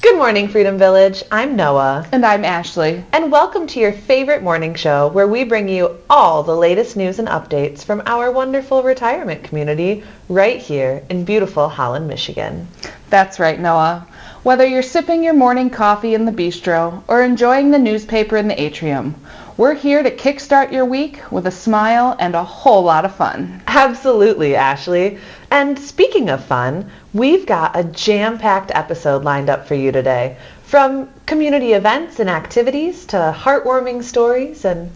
Good morning, Freedom Village. I'm Noah. And I'm Ashley. And welcome to your favorite morning show where we bring you all the latest news and updates from our wonderful retirement community right here in beautiful Holland, Michigan. That's right, Noah. Whether you're sipping your morning coffee in the bistro or enjoying the newspaper in the atrium, we're here to kickstart your week with a smile and a whole lot of fun. Absolutely, Ashley. And speaking of fun, we've got a jam-packed episode lined up for you today. From community events and activities to heartwarming stories and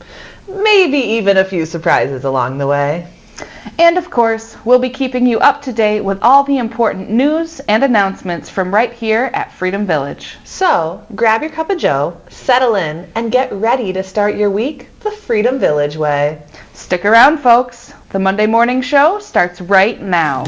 maybe even a few surprises along the way. And of course, we'll be keeping you up to date with all the important news and announcements from right here at Freedom Village. So, grab your cup of joe, settle in, and get ready to start your week the Freedom Village way. Stick around, folks. The Monday morning show starts right now.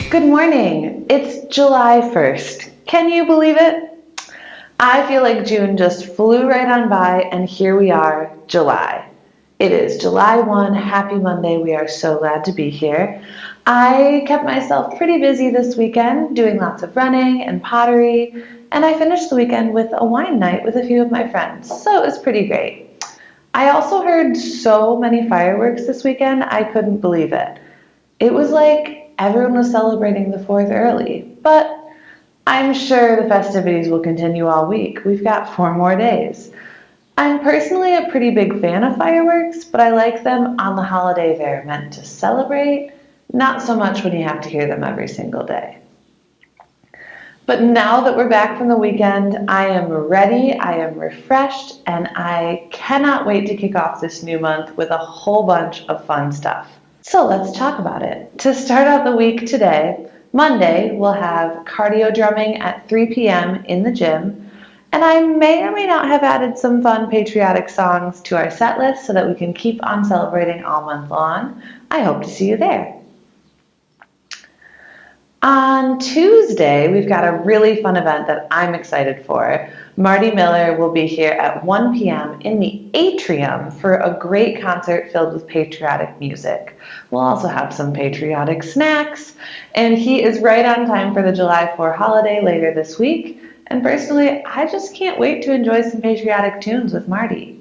Good morning. It's July 1st. Can you believe it? I feel like June just flew right on by, and here we are, July. It is July 1. Happy Monday. We are so glad to be here. I kept myself pretty busy this weekend, doing lots of running and pottery, and I finished the weekend with a wine night with a few of my friends, so it was pretty great. I also heard so many fireworks this weekend, I couldn't believe it. It was like everyone was celebrating the 4th early, but I'm sure the festivities will continue all week. We've got 4 more days. I'm personally a pretty big fan of fireworks, but I like them on the holiday they're meant to celebrate, not so much when you have to hear them every single day. But now that we're back from the weekend, I am ready, I am refreshed, and I cannot wait to kick off this new month with a whole bunch of fun stuff. So let's talk about it. To start out the week today, Monday, we'll have cardio drumming at 3 p.m. in the gym, and I may or may not have added some fun patriotic songs to our set list so that we can keep on celebrating all month long. I hope to see you there. On Tuesday, we've got a really fun event that I'm excited for. Marty Miller will be here at 1 p.m. in the atrium for a great concert filled with patriotic music. We'll also have some patriotic snacks, and he is right on time for the July 4 holiday later this week. And personally, I just can't wait to enjoy some patriotic tunes with Marty.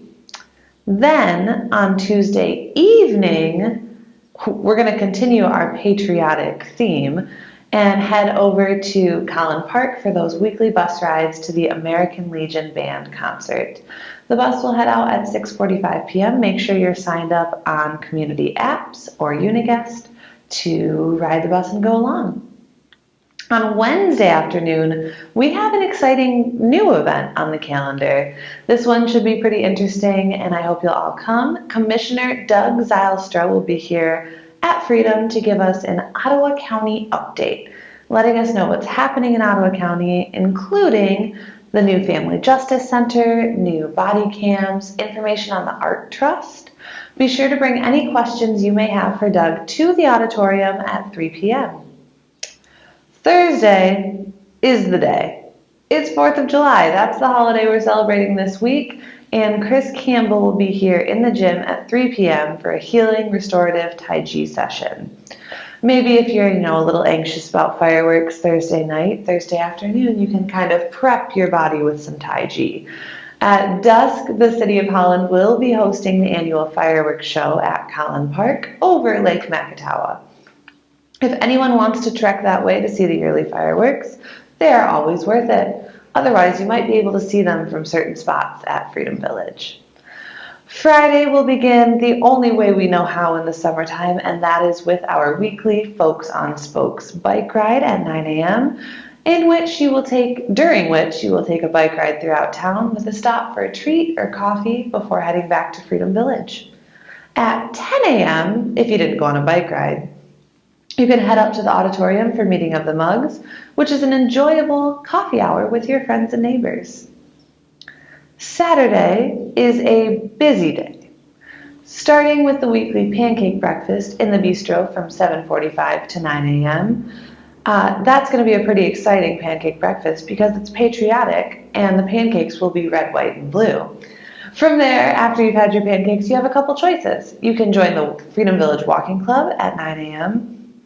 Then, on Tuesday evening, we're going to continue our patriotic theme and head over to Collin Park for those weekly bus rides to the American Legion Band concert. The bus will head out at 6:45 p.m. Make sure you're signed up on community apps or Uniguest to ride the bus and go along. On Wednesday afternoon, we have an exciting new event on the calendar. This one should be pretty interesting, and I hope you'll all come. Commissioner Doug Zylstra will be here at Freedom to give us an Ottawa County update, letting us know what's happening in Ottawa County, including the new Family Justice Center, new body cams, information on the Art Trust. Be sure to bring any questions you may have for Doug to the auditorium at 3 p.m. Thursday is the day. It's 4th of July. That's the holiday we're celebrating this week. And Chris Campbell will be here in the gym at 3 p.m. for a healing restorative Tai Chi session. Maybe if you're, a little anxious about fireworks Thursday night, Thursday afternoon, you can kind of prep your body with some Tai Chi. At dusk, the City of Holland will be hosting the annual fireworks show at Collin Park over Lake Macatawa. If anyone wants to trek that way to see the yearly fireworks, they are always worth it. Otherwise, you might be able to see them from certain spots at Freedom Village. Friday will begin the only way we know how in the summertime, and that is with our weekly Folks on Spokes bike ride at 9 a.m., during which you will take a bike ride throughout town with a stop for a treat or coffee before heading back to Freedom Village. At 10 a.m., if you didn't go on a bike ride, you can head up to the auditorium for Meeting of the Mugs, which is an enjoyable coffee hour with your friends and neighbors. Saturday is a busy day. starting with the weekly pancake breakfast in the bistro from 7:45 to 9 a.m. That's going to be a pretty exciting pancake breakfast because it's patriotic and the pancakes will be red, white, and blue. From there, after you've had your pancakes, you have a couple choices. You can join the Freedom Village Walking Club at 9 a.m.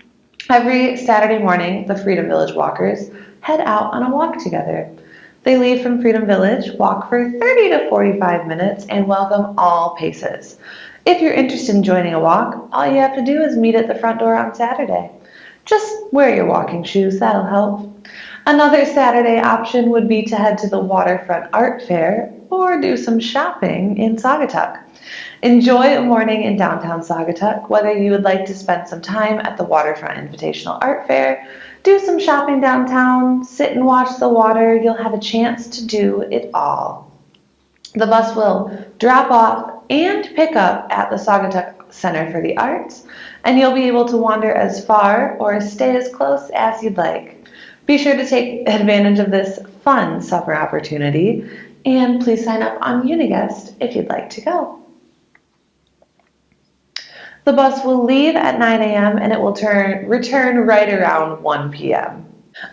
Every Saturday morning, the Freedom Village walkers head out on a walk together. They leave from Freedom Village, walk for 30 to 45 minutes, and welcome all paces. If you're interested in joining a walk, all you have to do is meet at the front door on Saturday. Just wear your walking shoes, that'll help. Another Saturday option would be to head to the Waterfront Art Fair or do some shopping in Saugatuck. Enjoy a morning in downtown Saugatuck, whether you would like to spend some time at the Waterfront Invitational Art Fair, do some shopping downtown, sit and watch the water, you'll have a chance to do it all. The bus will drop off and pick up at the Saugatuck Center for the Arts, and you'll be able to wander as far or stay as close as you'd like. Be sure to take advantage of this fun summer opportunity, and please sign up on Uniguest if you'd like to go. The bus will leave at 9 a.m. and it will return right around 1 p.m.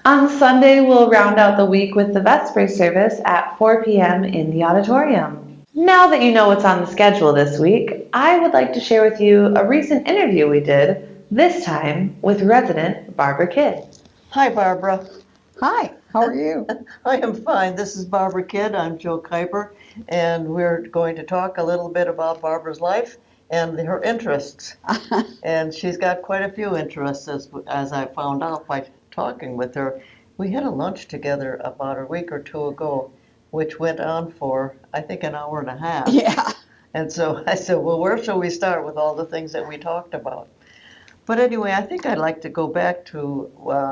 On Sunday, we'll round out the week with the Vesper service at 4 p.m. in the auditorium. Now that you know what's on the schedule this week, I would like to share with you a recent interview we did, this time with resident Barbara Kidd. Hi, Barbara. Hi, how are you? I am fine. This is Barbara Kidd. I'm Jill Kuiper, and we're going to talk a little bit about Barbara's life and her interests. And she's got quite a few interests, as I found out by talking with her. We had a lunch together about a week or two ago, which went on for, I think, an hour and a half. Yeah. And so I said, well, where shall we start with all the things that we talked about? But anyway, I think I'd like to go back to,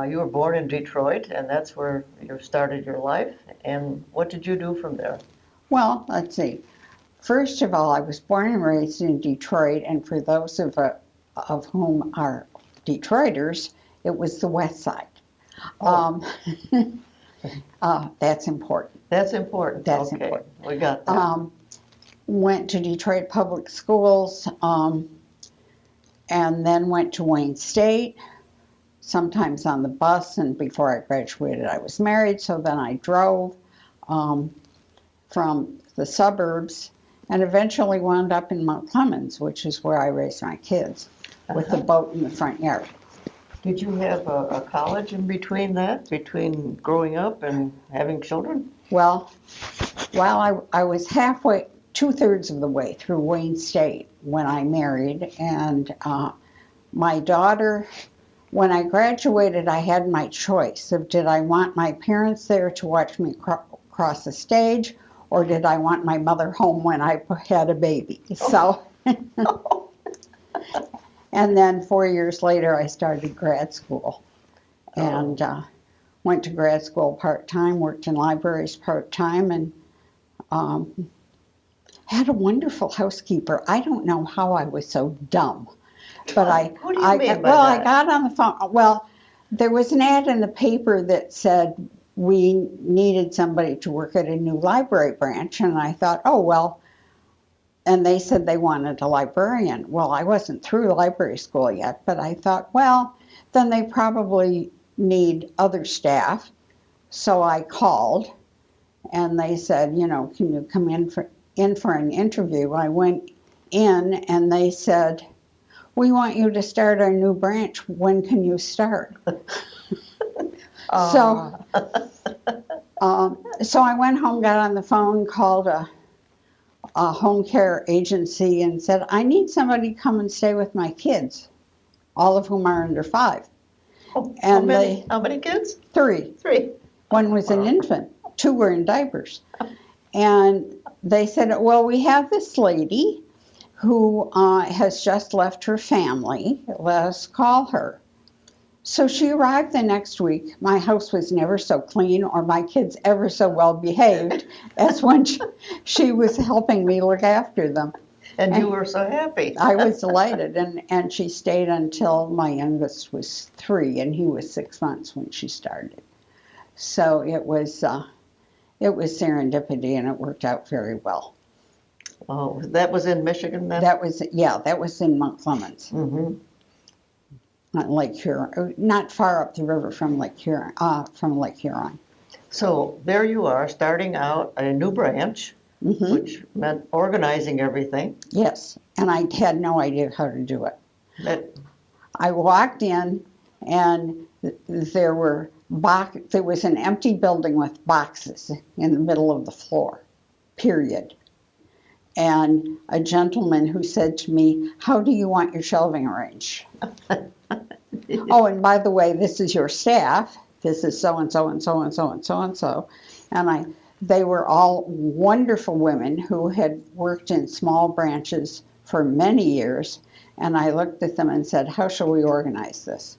you were born in Detroit, and that's where you started your life. And what did you do from there? Well, let's see. First of all, I was born and raised in Detroit, and for those of whom are Detroiters, it was the West Side. Oh. That's important. That's important. That's okay. important. We got that. Went to Detroit Public Schools, and then went to Wayne State, sometimes on the bus, and before I graduated I was married, so then I drove from the suburbs and eventually wound up in Mount Clemens, which is where I raised my kids, with the boat in the front yard. Did you have a college in between that, between growing up and having children? Well, I was halfway, 2/3 of the way through Wayne State when I married, and my daughter, when I graduated, I had my choice of did I want my parents there to watch me cross the stage, or did I want my mother home when I had a baby? So, and then 4 years later, I started grad school, and went to grad school part-time, worked in libraries part-time, and had a wonderful housekeeper. I don't know how I was so dumb, but What do you mean by that? I got on the phone. Well, there was an ad in the paper that said we needed somebody to work at a new library branch, and I thought, oh, well, and they said they wanted a librarian. Well, I wasn't through library school yet, but I thought, well, then they probably need other staff. So I called, and they said, you know, can you come in for an interview? I went in, and they said, we want you to start our new branch. When can you start? So I went home, got on the phone, called a home care agency and said, I need somebody to come and stay with my kids, all of whom are under 5. Oh, and how many kids? 3. 3. One was an infant. 2 were in diapers. And they said, well, we have this lady who has just left her family. Let us call her. So she arrived the next week. My house was never so clean or my kids ever so well behaved as when she was helping me look after them. And you were so happy. I was delighted. And she stayed until my youngest was 3, and he was 6 months when she started. So it was serendipity, and it worked out very well. Oh, that was in Michigan then? That was in Mount Clemens, Mm-hmm. on Lake Huron, not far up the river from Lake Huron. So there you are, starting out a new branch, Hmm. which meant organizing everything. Yes, and I had no idea how to do it. That, I walked in, and there was an empty building with boxes in the middle of the floor, period. And a gentleman who said to me, "How do you want your shelving arranged?" Oh, and by the way, this is your staff. This is so and so and so and so and so and so. And they were all wonderful women who had worked in small branches for many years. And I looked at them and said, "How shall we organize this?"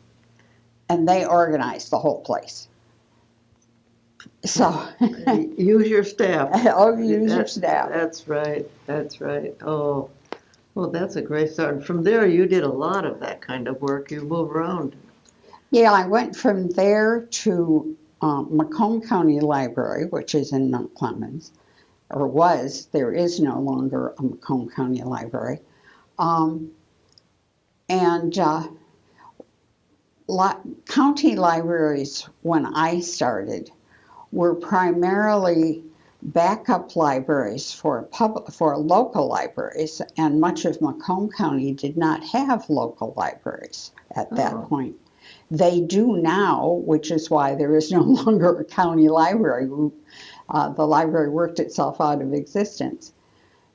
And they organized the whole place. So, use your staff. use your staff. That's right. That's right. Oh, well, that's a great start. And from there, you did a lot of that kind of work. You moved around. Yeah, I went from there to Macomb County Library, which is in Mount Clemens, or was. There is no longer a Macomb County Library. And county libraries, when I started, were primarily backup libraries for local libraries, and much of Macomb County did not have local libraries at that point. They do now, which is why there is no longer a county library. The library worked itself out of existence.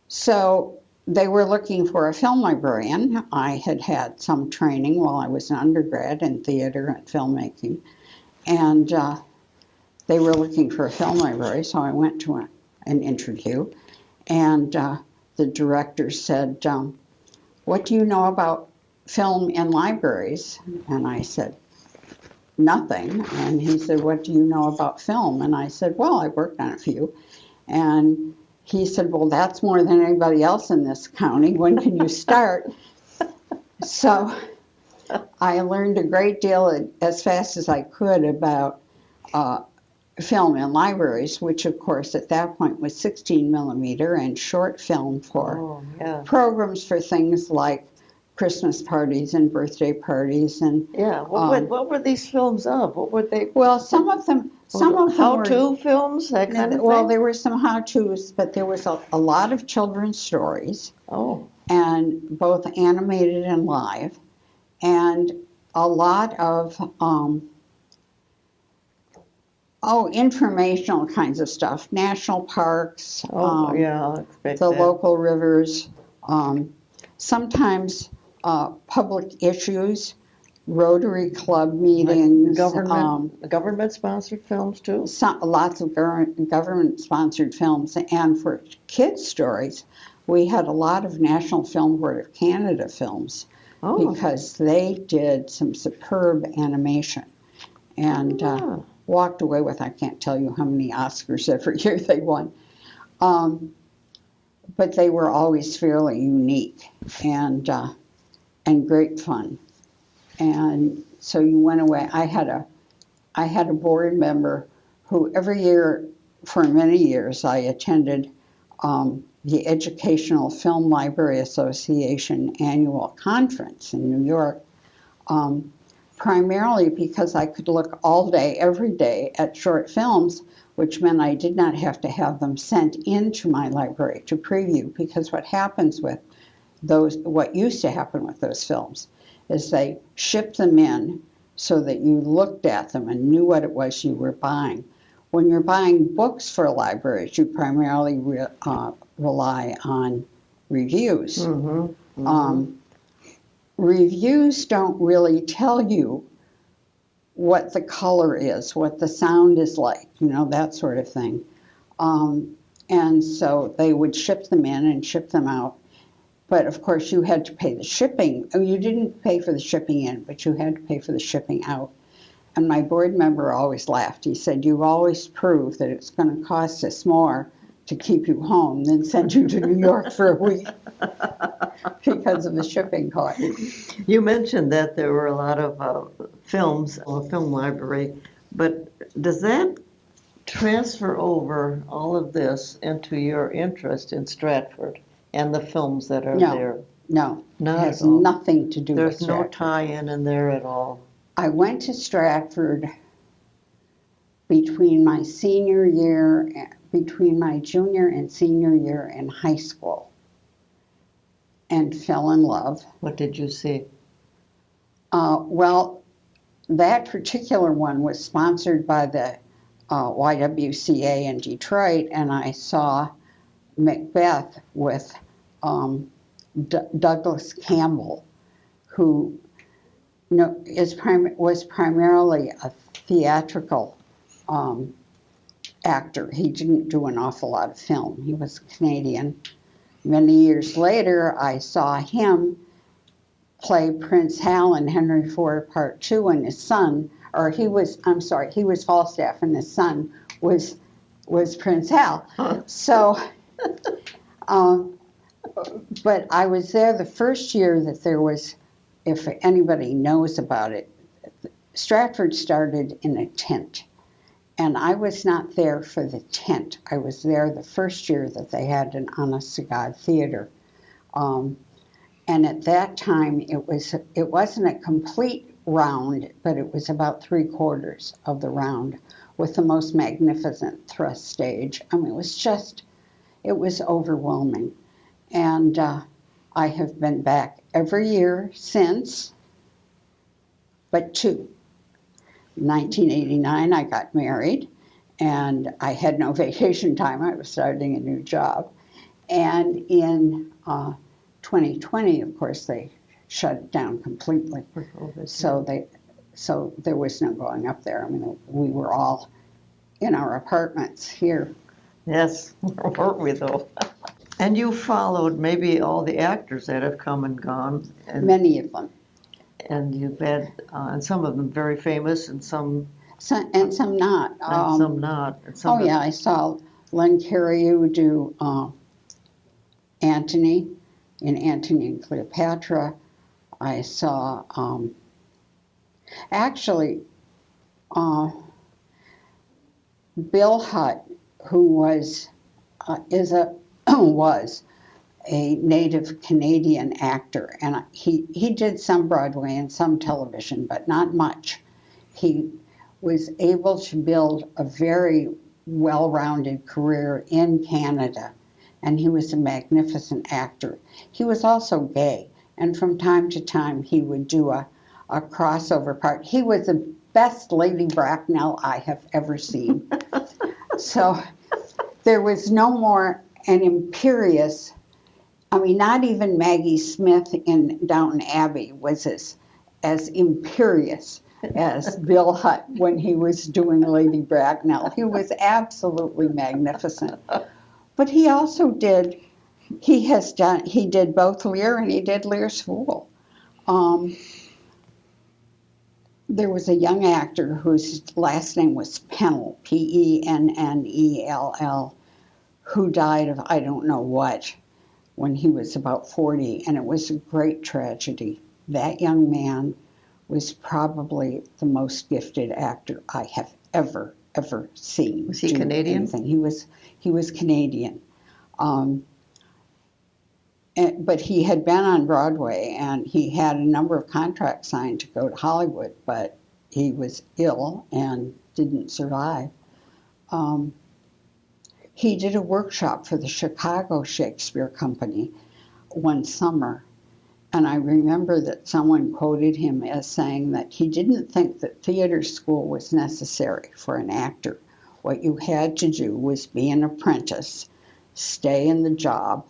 So they were looking for a film librarian. I had had some training while I was an undergrad in theater and filmmaking, and they were looking for a film library, so I went to an interview, and the director said, "What do you know about film in libraries?" And I said, "Nothing." And he said, "What do you know about film?" And I said, "Well, I worked on a few." And he said, "Well, that's more than anybody else in this county. When can you start?" So I learned a great deal as fast as I could about film in libraries, which of course at that point was 16 millimeter and short film for programs for things like Christmas parties and birthday parties. And what were these films of? What were they? Well, some of them how-to films, that kind of thing? Well, there were some how-tos, but there was a lot of children's stories. And both animated and live, and a lot of informational kinds of stuff, national parks, the local rivers, sometimes public issues, Rotary Club meetings. Government-sponsored films, too? Lots of government-sponsored films. And for kids' stories, we had a lot of National Film Board of Canada films because they did some superb animation. And walked away with, I can't tell you how many Oscars every year they won. But they were always fairly unique and great fun. And so you went away. I had a board member who every year for many years I attended the Educational Film Library Association annual conference in New York. Primarily because I could look all day, every day at short films, which meant I did not have to have them sent into my library to preview, because what used to happen with those films is they shipped them in so that you looked at them and knew what it was you were buying. When you're buying books for libraries, you primarily rely on reviews. Reviews don't really tell you what the color is, what the sound is like, that sort of thing. And so they would ship them in and ship them out. But of course you had to pay the shipping. You didn't pay for the shipping in, but you had to pay for the shipping out. And my board member always laughed. He said, "You always prove that it's going to cost us more to keep you home than send you to New York for a week," because of the shipping cost. You mentioned that there were a lot of films, a film library, but does that transfer over all of this into your interest in Stratford? and the films that are No. there? No, Not it has at all. nothing to do with There's no Stratford. tie-in in there at all. I went to Stratford between my junior and senior year in high school, and fell in love. What did you see? Well, that particular one was sponsored by the YWCA in Detroit, and I saw Macbeth with Douglas Campbell, who was primarily a theatrical actor. He didn't do an awful lot of film. He was Canadian. Many years later, I saw him play Prince Hal in Henry IV Part 2, and his son, he was Falstaff, and his son was Prince Hal. So, but I was there the first year that there was, if anybody knows about it, Stratford started in a tent. And I was not there for the tent. I was there the first year that they had an honest-to-God theater. And at that time, it wasn't a complete round, but it was about 3/4 of the round with the most magnificent thrust stage. I mean, it was overwhelming. And I have been back every year since, but two. In 1989, I got married, and I had no vacation time. I was starting a new job. And in 2020, of course, they shut it down completely. So there was no going up there. I mean, we were all in our apartments here. Yes, weren't we though? And you followed maybe all the actors that have come and gone. And Many of them. And you've had, and some of them very famous, and some And some not. and some not. And some Yeah, I saw Len Cariou do Antony in Antony and Cleopatra. I saw, actually, Bill Hutt, who was a native Canadian actor, and he did some Broadway and some television, but not much. He was able to build a very well-rounded career in Canada, and he was a magnificent actor. He was also gay, and from time to time he would do a crossover part. He was the best Lady Bracknell I have ever seen. So there was no more an imperious, I mean, not even Maggie Smith in Downton Abbey was as imperious as Bill Hutt when he was doing Lady Bracknell. He was absolutely magnificent. But he also did both Lear and he did Lear's Fool. There was a young actor whose last name was Pennell, Pennell, who died of I don't know what when he was about 40, and it was a great tragedy. That young man was probably the most gifted actor I have ever seen. Was he Canadian? Anything. He was Canadian. But he had been on Broadway, and he had a number of contracts signed to go to Hollywood, but he was ill and didn't survive. He did a workshop for the Chicago Shakespeare Company one summer, and I remember that someone quoted him as saying that he didn't think that theater school was necessary for an actor. What you had to do was be an apprentice, stay in the job,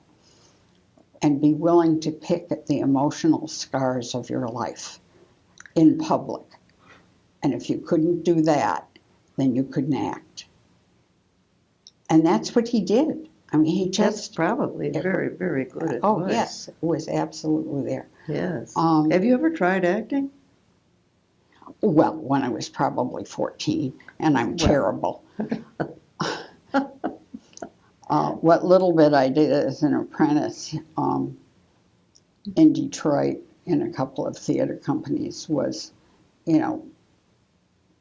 and be willing to pick at the emotional scars of your life in public. And if you couldn't do that, then you couldn't act. And that's what he did. I mean, he just... That's probably very, very good advice. Oh, yes, it was absolutely there. Yes. Have you ever tried acting? Well, when I was probably 14, and I'm terrible. What little bit I did as an apprentice in Detroit in a couple of theater companies was,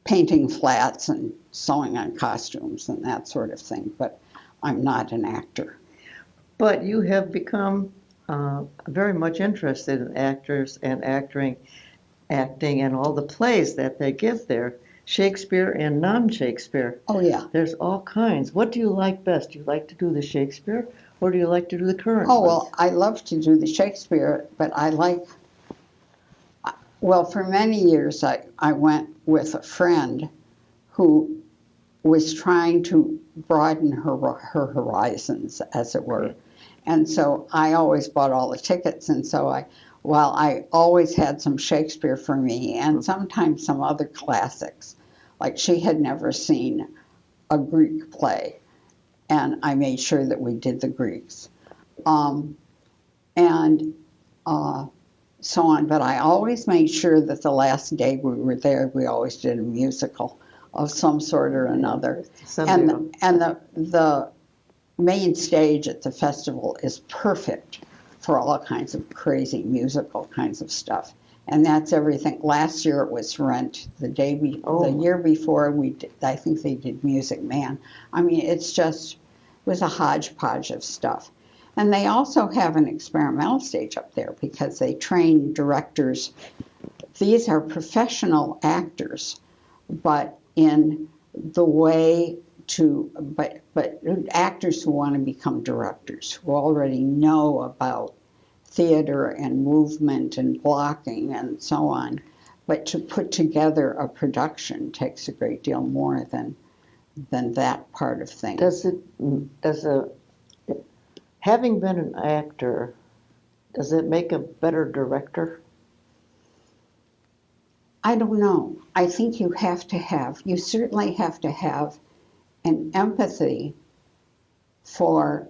painting flats and sewing on costumes and that sort of thing, but I'm not an actor. But you have become very much interested in actors and acting and all the plays that they give there, Shakespeare and non-Shakespeare. Oh, yeah. There's all kinds. What do you like best? Do you like to do the Shakespeare or do you like to do the current Oh, ones? well, I love to do the Shakespeare, but well, for many years I went with a friend who was trying to broaden her horizons, as it were. And so I always bought all the tickets, and so I always had some Shakespeare for me, and sometimes some other classics. Like she had never seen a Greek play, and I made sure that we did the Greeks. And so on, but I always made sure that the last day we were there, we always did a musical of some sort or another. And the main stage at the festival is perfect for all kinds of crazy musical kinds of stuff. And that's everything. Last year it was Rent. The year before I think they did Music Man. I mean, it was a hodgepodge of stuff. And they also have an experimental stage up there because they train directors. These are professional actors, but in the way but actors who want to become directors, who already know about theater and movement and blocking and so on. But to put together a production takes a great deal more than that part of things. Having been an actor, does it make a better director? I don't know. I think you certainly have to have an empathy for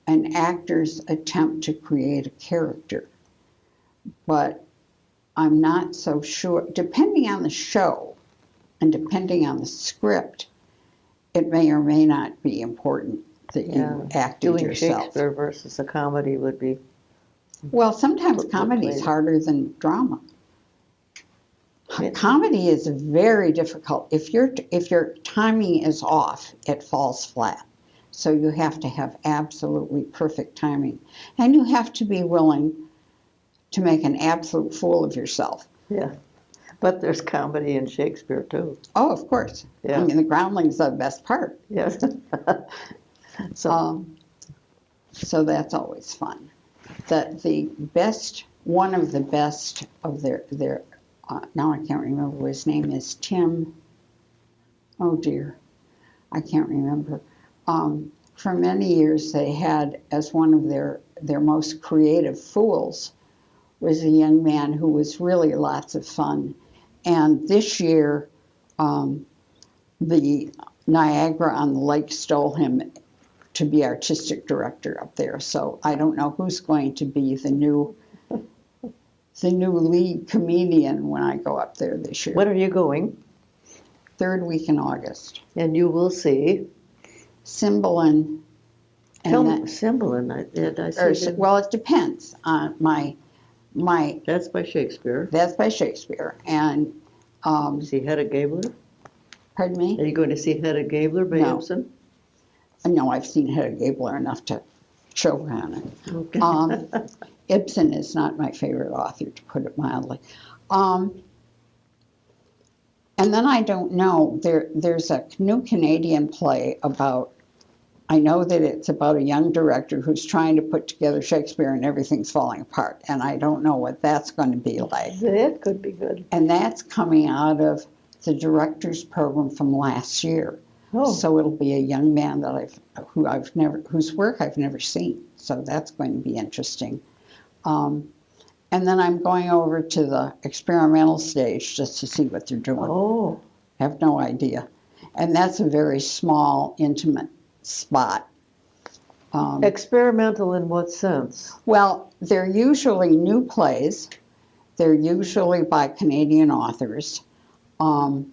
an actor's attempt to create a character. But I'm not so sure, depending on the show and depending on the script, it may or may not be important that you acted Doing yourself. Shakespeare versus a comedy would be... Well, sometimes comedy is harder than drama. Comedy is very difficult. If your timing is off, it falls flat. So you have to have absolutely perfect timing. And you have to be willing to make an absolute fool of yourself. Yeah. But there's comedy in Shakespeare, too. Oh, of course. Yeah. I mean, the groundlings are the best part. Yes. So that's always fun. One of the best of their now I can't remember, his name is Tim, oh dear, I can't remember. For many years they had as one of their most creative fools was a young man who was really lots of fun. And this year, the Niagara on the Lake stole him to be artistic director up there. So I don't know who's going to be the new lead comedian when I go up there this year. When are you going? Third week in August. And you will see? Cymbeline. Cymbeline, I see. Well, it depends on my... That's by Shakespeare. That's by Shakespeare. And... see Hedda Gabler? Pardon me? Are you going to see Hedda Gabler by Ibsen? No, I've seen Hedda Gabler enough to choke on it. Okay. Ibsen is not my favorite author, to put it mildly. And then I don't know, there's a new Canadian play about, I know that it's about a young director who's trying to put together Shakespeare and everything's falling apart, and I don't know what that's going to be like. That could be good. And that's coming out of the director's program from last year. Oh. So it'll be a young man whose work I've never seen. So that's going to be interesting. And then I'm going over to the experimental stage just to see what they're doing. Oh. I have no idea. And that's a very small, intimate spot. Experimental in what sense? Well, they're usually new plays. They're usually by Canadian authors. And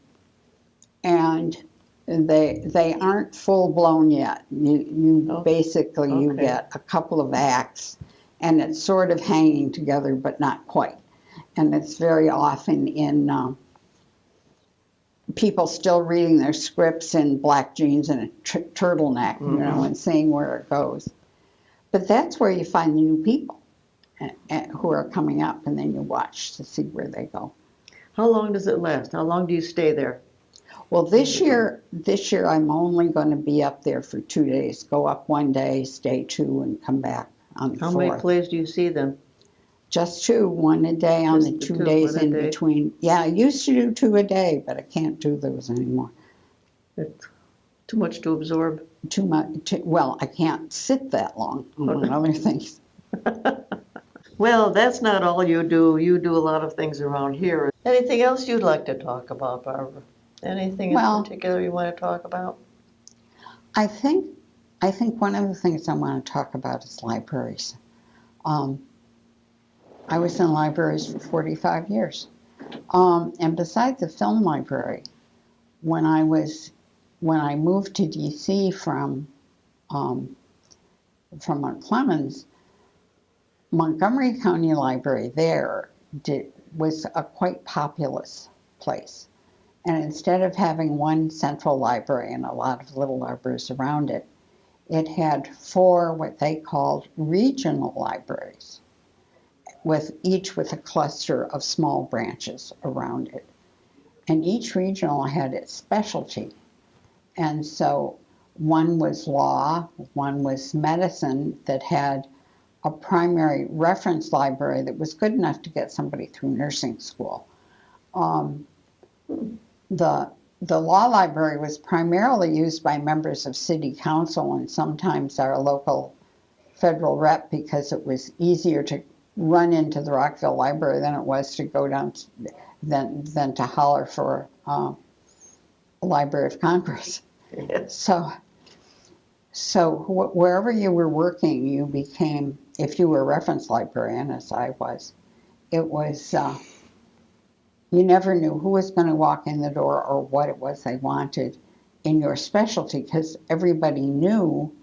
they aren't full-blown yet. You basically, you get a couple of acts, and it's sort of hanging together, but not quite. And it's very often in people still reading their scripts in black jeans and a turtleneck, and seeing where it goes. But that's where you find the new people who are coming up, and then you watch to see where they go. How long does it last? How long do you stay there? Well, this year I'm only going to be up there for 2 days. Go up 1 day, stay 2, and come back on the 4th. How many plays do you see then? Just 2, 1 a day on the 2 days in between. Yeah, I used to do 2 a day, but I can't do those anymore. It's too much to absorb. Too much. Well, I can't sit that long, among other things. Well, that's not all you do. You do a lot of things around here. Anything else you'd like to talk about, Barbara? Anything in particular you want to talk about? I think one of the things I want to talk about is libraries. I was in libraries for 45 years. And besides the film library, when I moved to D.C. from Mount Clemens, Montgomery County Library there was a quite populous place. And instead of having one central library and a lot of little libraries around it, it had 4 what they called regional libraries, each with a cluster of small branches around it. And each regional had its specialty. And so one was law, one was medicine that had a primary reference library that was good enough to get somebody through nursing school. The law library was primarily used by members of city council and sometimes our local federal rep, because it was easier to run into the Rockville Library than it was to go down than to holler for a Library of Congress. Yes. So wherever you were working, you became, if you were a reference librarian, as I was, it was, you never knew who was going to walk in the door or what it was they wanted in your specialty, because everybody knew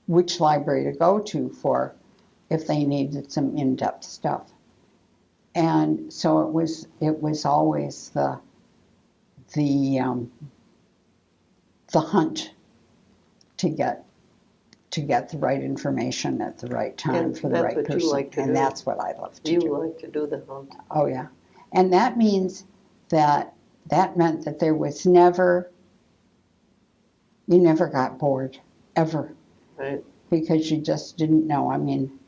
which library to go to for if they needed some in-depth stuff. And so it was always the hunt to get the right information at the right time for the right person. Like to and do. That's what I love to do. You like to do the hunt. Oh yeah. And that means that meant that there was you never got bored, ever. Right. Because you just didn't know. I mean,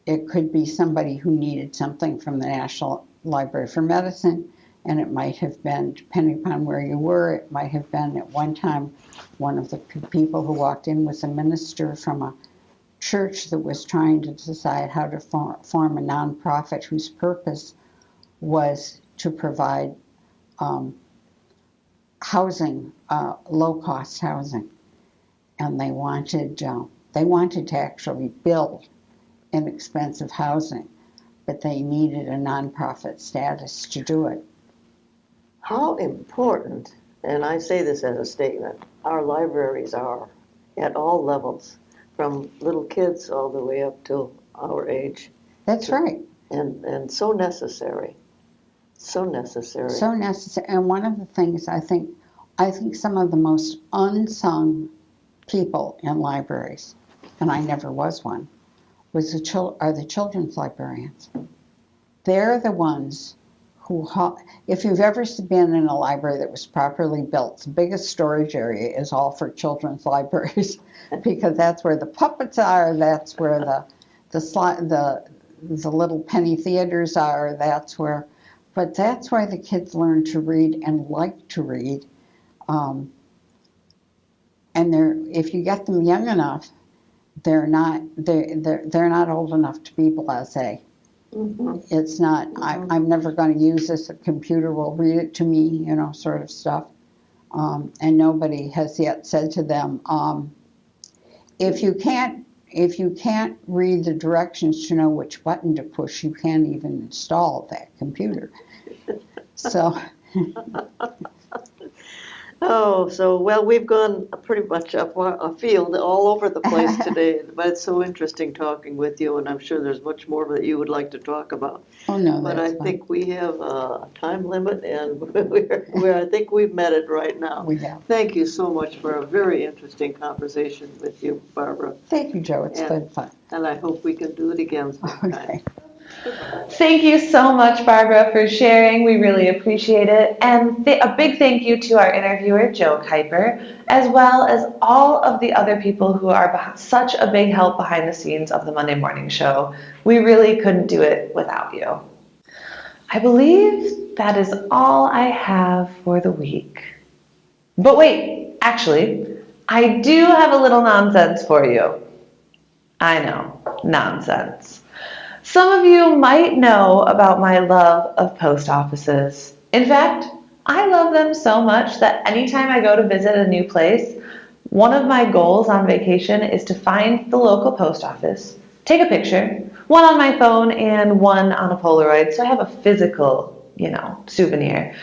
it could be somebody who needed something from the National Library for Medicine, and it might have been, depending upon where you were, it might have been at one time one of the people who walked in was a minister from a church that was trying to decide how to form a nonprofit whose purpose was to provide housing, low-cost housing, and they wanted to actually build inexpensive housing, but they needed a nonprofit status to do it. How important, and I say this as a statement, our libraries are at all levels, from little kids all the way up to our age. That's right. And so necessary. So necessary. So necessary. And one of the things I think some of the most unsung people in libraries, and I never was one, are the children's librarians. They're the ones who, if you've ever been in a library that was properly built, the biggest storage area is all for children's libraries, because that's where the puppets are, that's where the little penny theaters are, that's where the kids learn to read and like to read. And if you get them young enough, they're not old enough to be blasé. Mm-hmm. It's not, I'm never going to use this, a computer will read it to me, sort of stuff. And nobody has yet said to them, if you can't read the directions to know which button to push, you can't even install that computer. So Oh, so, well, we've gone pretty much up a field all over the place today, but it's so interesting talking with you, and I'm sure there's much more that you would like to talk about. Oh, no, But that's I fine. think we have a time limit, and I think we've met it right now. We have. Thank you so much for a very interesting conversation with you, Barbara, Thank you, Joe. It's been fun. and I hope we can do it again sometime. Okay. Thank you so much, Barbara, for sharing. We really appreciate it. And a big thank you to our interviewer, Joe Kuiper, as well as all of the other people who are such a big help behind the scenes of the Monday Morning Show. We really couldn't do it without you. I believe that is all I have for the week. But wait, actually, I do have a little nonsense for you. I know, nonsense. Some of you might know about my love of post offices. In fact, I love them so much that anytime I go to visit a new place, one of my goals on vacation is to find the local post office, take a picture, one on my phone and one on a Polaroid, so I have a physical, souvenir,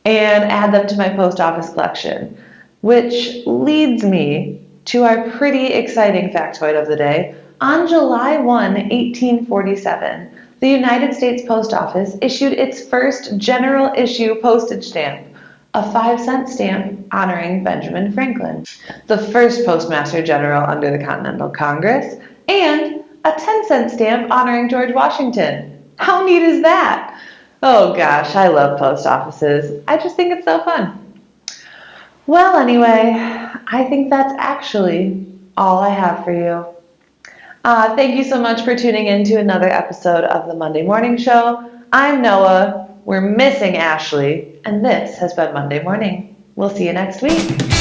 and add them to my post office collection, which leads me to our pretty exciting factoid of the day. On July 1, 1847, the United States Post Office issued its first general issue postage stamp, a 5-cent stamp honoring Benjamin Franklin, the first Postmaster General under the Continental Congress, and a 10-cent stamp honoring George Washington. How neat is that? Oh gosh, I love post offices. I just think it's so fun. Well, anyway, I think that's actually all I have for you. Thank you so much for tuning in to another episode of the Monday Morning Show. I'm Noah. We're missing Ashley, and this has been Monday Morning. We'll see you next week.